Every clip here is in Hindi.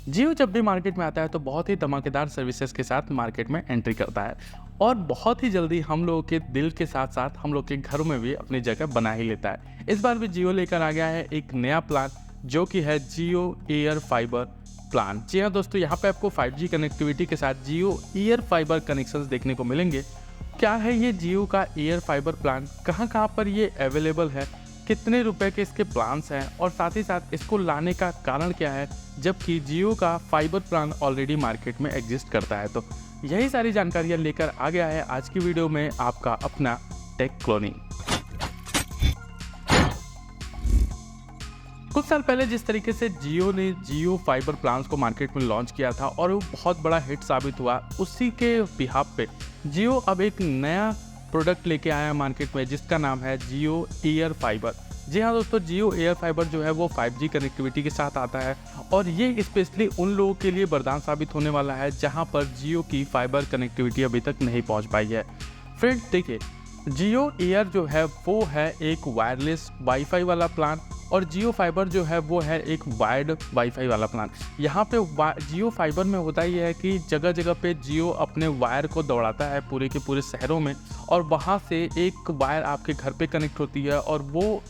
जियो जब भी मार्केट में आता है तो बहुत ही धमाकेदार सर्विसेज के साथ मार्केट में एंट्री करता है और बहुत ही जल्दी हम लोगों के दिल के साथ साथ हम लोग के घरों में भी अपनी जगह बना ही लेता है। इस बार भी जियो लेकर आ गया है एक नया प्लान जो कि है जियो एयर फाइबर प्लान। जी हाँ दोस्तों, यहाँ पे आपको 5G कनेक्टिविटी के साथ जियो एयर फाइबर कनेक्शंस देखने को मिलेंगे। क्या है ये जियो का एयर फाइबर प्लान, कहाँ कहाँ पर ये अवेलेबल है, कितने रुपए के इसके प्लान्स हैं और साथ ही साथ इसको लाने का कारण क्या है, जबकि जियो का फाइबर प्लान ऑलरेडी मार्केट में एग्जिस्ट करता है। तो यही सारी जानकारियां लेकर आ गया है आज की वीडियो में आपका अपना टेक क्लोनिंग। कुछ साल पहले जिस तरीके से जियो ने जियो फाइबर प्लान्स को मार्केट में लॉन्च किया था और वो बहुत बड़ा हिट साबित हुआ, उसी के बिहाफ पे जियो अब एक नया प्रोडक्ट लेके आया है मार्केट में जिसका नाम है जियो एयर फाइबर। जी हाँ दोस्तों, जियो एयर फाइबर जो है वो 5G कनेक्टिविटी के साथ आता है और ये स्पेशली उन लोगों के लिए वरदान साबित होने वाला है जहाँ पर जियो की फाइबर कनेक्टिविटी अभी तक नहीं पहुँच पाई है। फ्रेंड्स देखिए, जियो एयर जो है वो है एक वायरलेस वाईफाई वाला प्लान और जियो फाइबर जो है वो है एक वायर्ड वाईफाई वाला प्लान। यहाँ पे जियो फाइबर में होता ही है कि जगह जगह पे जियो अपने वायर को दौड़ाता है पूरे के पूरे शहरों में और वहाँ से एक वायर आपके घर पे कनेक्ट होती है और वो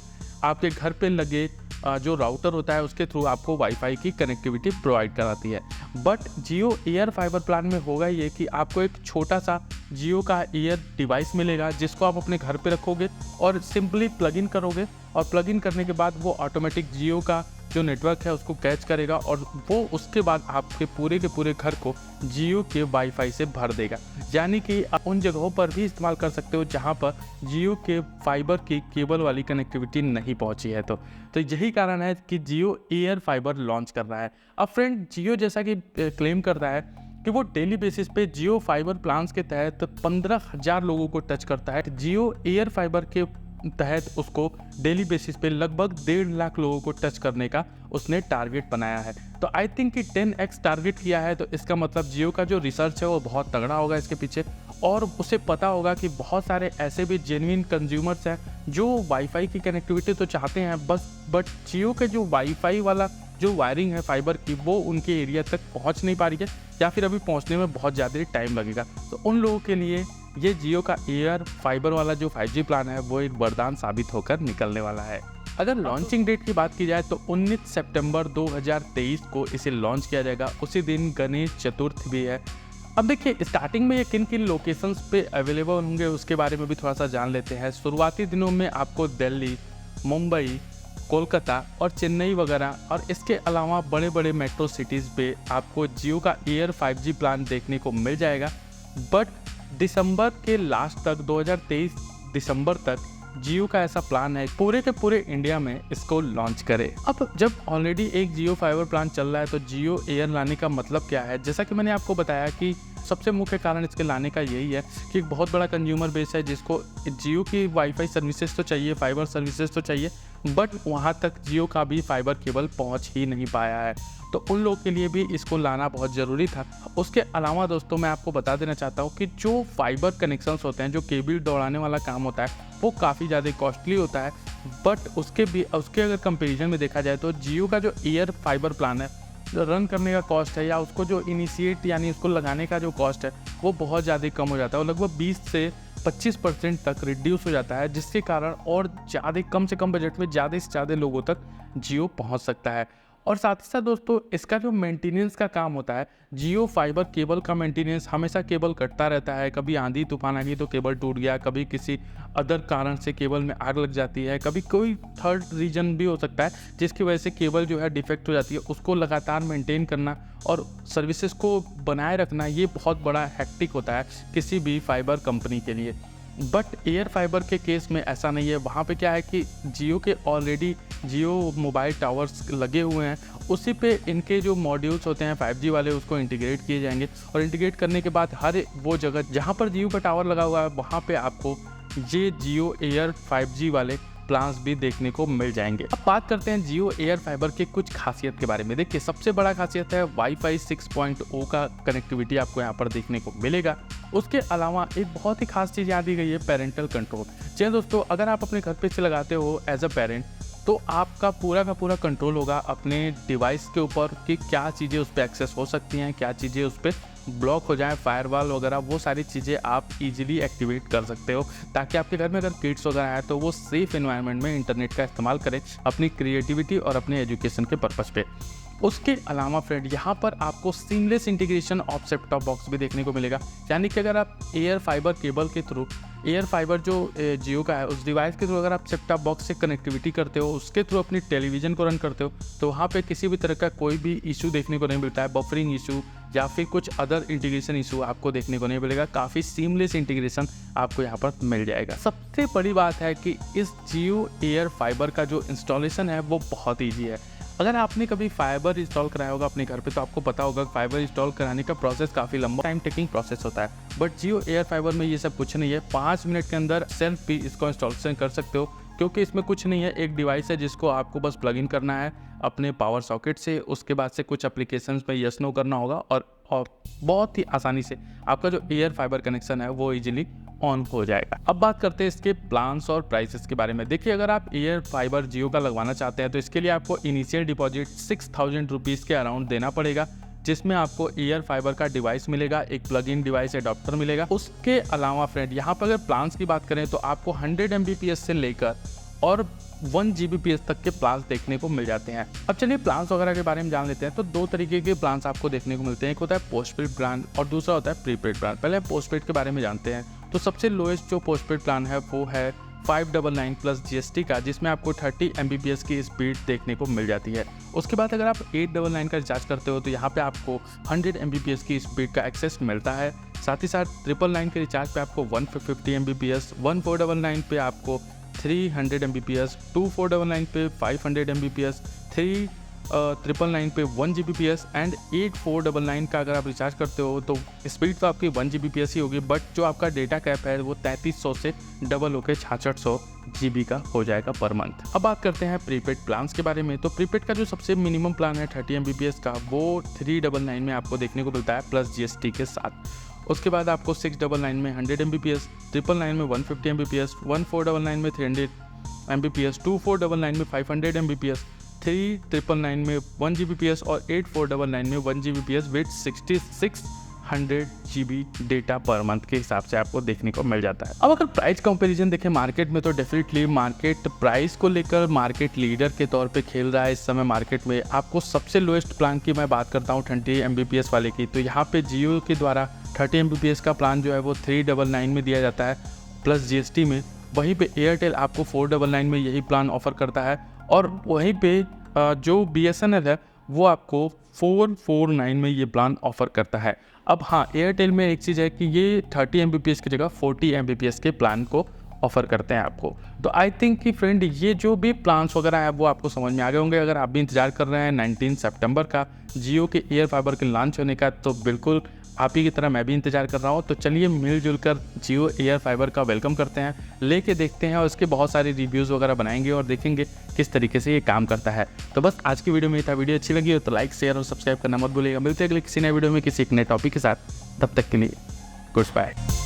आपके घर पे लगे जो राउटर होता है उसके थ्रू आपको वाईफाई की कनेक्टिविटी प्रोवाइड कराती है। But Jio air fibre plan में होगा ये कि आपको एक छोटा सा जियो का एयर डिवाइस मिलेगा जिसको आप अपने घर पे रखोगे और सिंपली प्लग इन करोगे और प्लग इन करने के बाद वो ऑटोमेटिक जियो का जो नेटवर्क है उसको कैच करेगा और वो उसके बाद आपके पूरे के पूरे घर को जियो के वाईफाई से भर देगा। यानी कि आप उन जगहों पर भी इस्तेमाल कर सकते हो जहां पर जियो के फाइबर की केबल वाली कनेक्टिविटी नहीं पहुंची है। तो यही कारण है कि जियो एयर फाइबर लॉन्च कर रहा है। अब फ्रेंड, जियो जैसा कि क्लेम करता है कि वो डेली बेसिस पे जियो फाइबर प्लान्स के तहत 15,000 लोगों को टच करता है। जियो एयर फाइबर के तहत उसको डेली बेसिस पे लगभग 1.5 लाख लोगों को टच करने का उसने टारगेट बनाया है। तो आई थिंक कि 10x टारगेट किया है, तो इसका मतलब जियो का जो रिसर्च है वो बहुत तगड़ा होगा इसके पीछे और उसे पता होगा कि बहुत सारे ऐसे भी जेन्युइन कंज्यूमर्स हैं जो वाईफाई की कनेक्टिविटी तो चाहते हैं बट जियो के जो वाईफाई वाला जो वायरिंग है फाइबर की वो उनके एरिया तक पहुंच नहीं पा रही है या फिर अभी पहुंचने में बहुत ज़्यादा टाइम लगेगा। तो उन लोगों के लिए ये जियो का एयर फाइबर वाला जो 5G प्लान है वो एक वरदान साबित होकर निकलने वाला है। अगर लॉन्चिंग डेट की बात की जाए तो 19 सितंबर 2023 को इसे लॉन्च किया जाएगा। उसी दिन गणेश चतुर्थी भी है। अब देखिए, स्टार्टिंग में ये किन किन लोकेशंस पे अवेलेबल होंगे उसके बारे में भी थोड़ा सा जान लेते हैं। शुरुआती दिनों में आपको दिल्ली, मुंबई, कोलकाता और चेन्नई वगैरह और इसके अलावा बड़े बड़े मेट्रो सिटीज़ पे आपको जियो का एयर 5G प्लान देखने को मिल जाएगा। बट दिसंबर के लास्ट तक 2023 दिसंबर तक जियो का ऐसा प्लान है पूरे के पूरे इंडिया में इसको लॉन्च करे। अब जब ऑलरेडी एक जियो फाइबर प्लान चल रहा है तो जियो एयर लाने का मतलब क्या है? जैसा कि मैंने आपको बताया कि सबसे मुख्य कारण इसके लाने का यही है कि एक बहुत बड़ा कंज्यूमर बेस है जिसको जियो की वाईफाई सर्विसेज तो चाहिए, फाइबर सर्विसेज तो चाहिए, बट वहाँ तक जियो का भी फाइबर केबल पहुँच ही नहीं पाया है। तो उन लोगों के लिए भी इसको लाना बहुत ज़रूरी था। उसके अलावा दोस्तों मैं आपको बता देना चाहता हूँ कि जो फाइबर कनेक्शंस होते हैं, जो केबल दौड़ाने वाला काम होता है वो काफ़ी ज़्यादा कॉस्टली होता है। बट उसके अगर कंपेरिजन में देखा जाए तो जियो का जो एयर फाइबर प्लान है, रन करने का कॉस्ट है या उसको जो इनिशिएट यानी उसको लगाने का जो कॉस्ट है वो बहुत ज़्यादा कम हो जाता है और लगभग 20 से 25% तक रिड्यूस हो जाता है, जिसके कारण और ज़्यादा कम से कम बजट में ज़्यादा से ज़्यादा लोगों तक जियो पहुंच सकता है। और साथ ही साथ दोस्तों इसका जो मेंटेनेंस का काम होता है, जियो फाइबर केबल का मेंटेनेंस हमेशा केबल कटता रहता है। कभी आंधी तूफान आ गई तो केबल टूट गया, कभी किसी अदर कारण से केबल में आग लग जाती है, कभी कोई थर्ड रीजन भी हो सकता है जिसकी वजह से केबल जो है डिफेक्ट हो जाती है। उसको लगातार मेंटेन करना और सर्विसेज को बनाए रखना ये बहुत बड़ा हेक्टिक होता है किसी भी फाइबर कंपनी के लिए। बट एयर फाइबर के केस में ऐसा नहीं है। वहाँ पे क्या है कि जियो के ऑलरेडी जियो मोबाइल टावर्स लगे हुए हैं, उसी पे इनके जो मॉड्यूल्स होते हैं 5G वाले उसको इंटीग्रेट किए जाएंगे और इंटीग्रेट करने के बाद हर वो जगह जहाँ पर जियो का टावर लगा हुआ है वहाँ पे आपको ये जियो एयर 5G वाले प्लान्स भी देखने को मिल जाएंगे। अब बात करते हैं जियो एयर फाइबर के कुछ खासियत के बारे में। देखिए, सबसे बड़ा खासियत है वाईफाई 6.0 का कनेक्टिविटी आपको यहाँ पर देखने को मिलेगा। उसके अलावा एक बहुत ही खास चीज़ याद दी गई है, पेरेंटल कंट्रोल। जी दोस्तों, अगर आप अपने घर पे से लगाते हो एज अ पेरेंट तो आपका पूरा का पूरा कंट्रोल होगा अपने डिवाइस के ऊपर कि क्या चीज़ें उस पर एक्सेस हो सकती हैं, क्या चीज़ें उस पर ब्लॉक हो जाए, फायरवॉल वगैरह वो सारी चीज़ें आप इजीली एक्टिवेट कर सकते हो, ताकि आपके घर में अगर किड्स वगैरह आए तो वो सेफ एनवायरनमेंट में इंटरनेट का इस्तेमाल करें अपनी क्रिएटिविटी और अपने एजुकेशन के पर्पज़ पे। उसके अलावा फ्रेंड यहाँ पर आपको seamless integration of set top box भी देखने को मिलेगा, यानी कि अगर आप एयर फाइबर केबल के थ्रू, एयर फाइबर जो जियो का है उस डिवाइस के थ्रू अगर आप सेट टॉप बॉक्स से कनेक्टिविटी करते हो, उसके थ्रू अपनी टेलीविज़न को रन करते हो, तो वहाँ पे किसी भी तरह का कोई भी इशू देखने को नहीं मिलता है, बफरिंग इशू या फिर कुछ अदर इंटीग्रेशन इशू आपको देखने को नहीं मिलेगा। काफ़ी सीमलेस इंटीग्रेशन आपको यहाँ पर मिल जाएगा। सबसे बड़ी बात है कि इस जियो एयर फाइबर का जो इंस्टॉलेशन है वो बहुत ईजी है। अगर आपने कभी फाइबर इंस्टॉल कराया होगा अपने घर पे तो आपको पता होगा फाइबर इंस्टॉल कराने का प्रोसेस काफ़ी लंबा टाइम टेकिंग प्रोसेस होता है, बट जियो एयर फाइबर में ये सब कुछ नहीं है। 5 मिनट के अंदर सेल्फ भी इसको इंस्टॉलेशन कर सकते हो, क्योंकि इसमें कुछ नहीं है, एक डिवाइस है जिसको आपको बस प्लग इन करना है अपने पावर सॉकेट से, उसके बाद से कुछ एप्लीकेशंस में यस नो करना होगा और बहुत ही आसानी से आपका जो एयर फाइबर कनेक्शन है वो इजीली ऑन हो जाएगा। अब बात करते हैं इसके प्लान्स और प्राइसेस के बारे में। देखिए, अगर आप एयर फाइबर जियो का लगवाना चाहते हैं तो इसके लिए आपको इनिशियल डिपॉजिट 6000 रुपीज़ के अराउंड देना पड़ेगा, जिसमें आपको एयर फाइबर का डिवाइस मिलेगा, एक प्लग इन डिवाइस एडाप्टर मिलेगा। उसके अलावा फ्रेंड यहाँ पर अगर प्लान्स की बात करें तो आपको 100 Mbps से लेकर और 1 Gbps तक के प्लान्स देखने को मिल जाते हैं। अब चलिए प्लान्स वगैरह के बारे में जान लेते हैं। तो 2 तरीके के प्लान्स आपको देखने को मिलते हैं, एक होता है पोस्टपेड प्लान और दूसरा होता है प्रीपेड प्लान। पहले पोस्टपेड के बारे में जानते हैं। तो सबसे लोएस्ट जो पोस्टपेड प्लान है वो है 599 प्लस GST का, जिसमें आपको 30 Mbps की स्पीड देखने को मिल जाती है। उसके बाद अगर आप 899 का रिचार्ज करते हो तो यहाँ पे आपको 100 Mbps की स्पीड का एक्सेस मिलता है। साथ ही साथ 999 के रिचार्ज पे आपको 150 Mbps, 1499 पे आपको 300 Mbps, 2499 पे 500 Mbps, 3999 पे 1 Gbps एंड 8499 का अगर आप रिचार्ज करते हो तो स्पीड तो आपकी 1 Gbps ही होगी, बट जो आपका डेटा कैप है वो 3300 से डबल होकर 6600 GB का हो जाएगा पर मंथ। अब बात करते हैं प्रीपेड प्लान्स के बारे में। तो प्रीपेड का जो सबसे मिनिमम प्लान है 30 Mbps का, वो 399 में आपको देखने को मिलता है प्लस GST के साथ। उसके बाद आपको 699 में 100 Mbps, 999 में 150 Mbps, 1499 में 300 Mbps, 2499 में 500 Mbps, 3999 में 1 Gbps और 8499 में 1 Gbps with 6600 GB data per month के हिसाब से आपको देखने को मिल जाता है। अब अगर प्राइस कंपैरिजन देखें मार्केट में, तो डेफिनेटली मार्केट प्राइस को लेकर मार्केट लीडर के तौर पे खेल रहा है इस समय मार्केट में। आपको सबसे लोएस्ट प्लान की मैं बात करता हूँ 30 Mbps वाले की, तो यहाँ पे जियो के द्वारा 30 Mbps का प्लान जो है वो 399 में दिया जाता है प्लस GST में। वहीं पे एयरटेल आपको 499 में यही प्लान ऑफर करता है और वहीं पे जो BSNL है वो आपको 449 में ये प्लान ऑफर करता है। अब हाँ, एयरटेल में एक चीज़ है कि ये 30 Mbps की जगह 40 Mbps के प्लान को ऑफर करते हैं आपको। तो आई थिंक कि फ्रेंड ये जो भी प्लान्स वगैरह है वो आपको समझ में आ गए होंगे। अगर आप भी इंतजार कर रहे हैं 19 सितंबर का जियो के एयर फाइबर के लॉन्च होने का, तो बिल्कुल आप ही की तरह मैं भी इंतजार कर रहा हूँ। तो चलिए मिलजुल कर जियो एयर फाइबर का वेलकम करते हैं, लेके देखते हैं और उसके बहुत सारे रिव्यूज़ वगैरह बनाएंगे और देखेंगे किस तरीके से ये काम करता है। तो बस आज की वीडियो में था। वीडियो अच्छी लगी हो तो लाइक, शेयर और सब्सक्राइब करना मत भूलिएगा। मिलते हैं अगले किसी नए वीडियो में किसी एक नए टॉपिक के साथ। तब तक के लिए गुड बाय।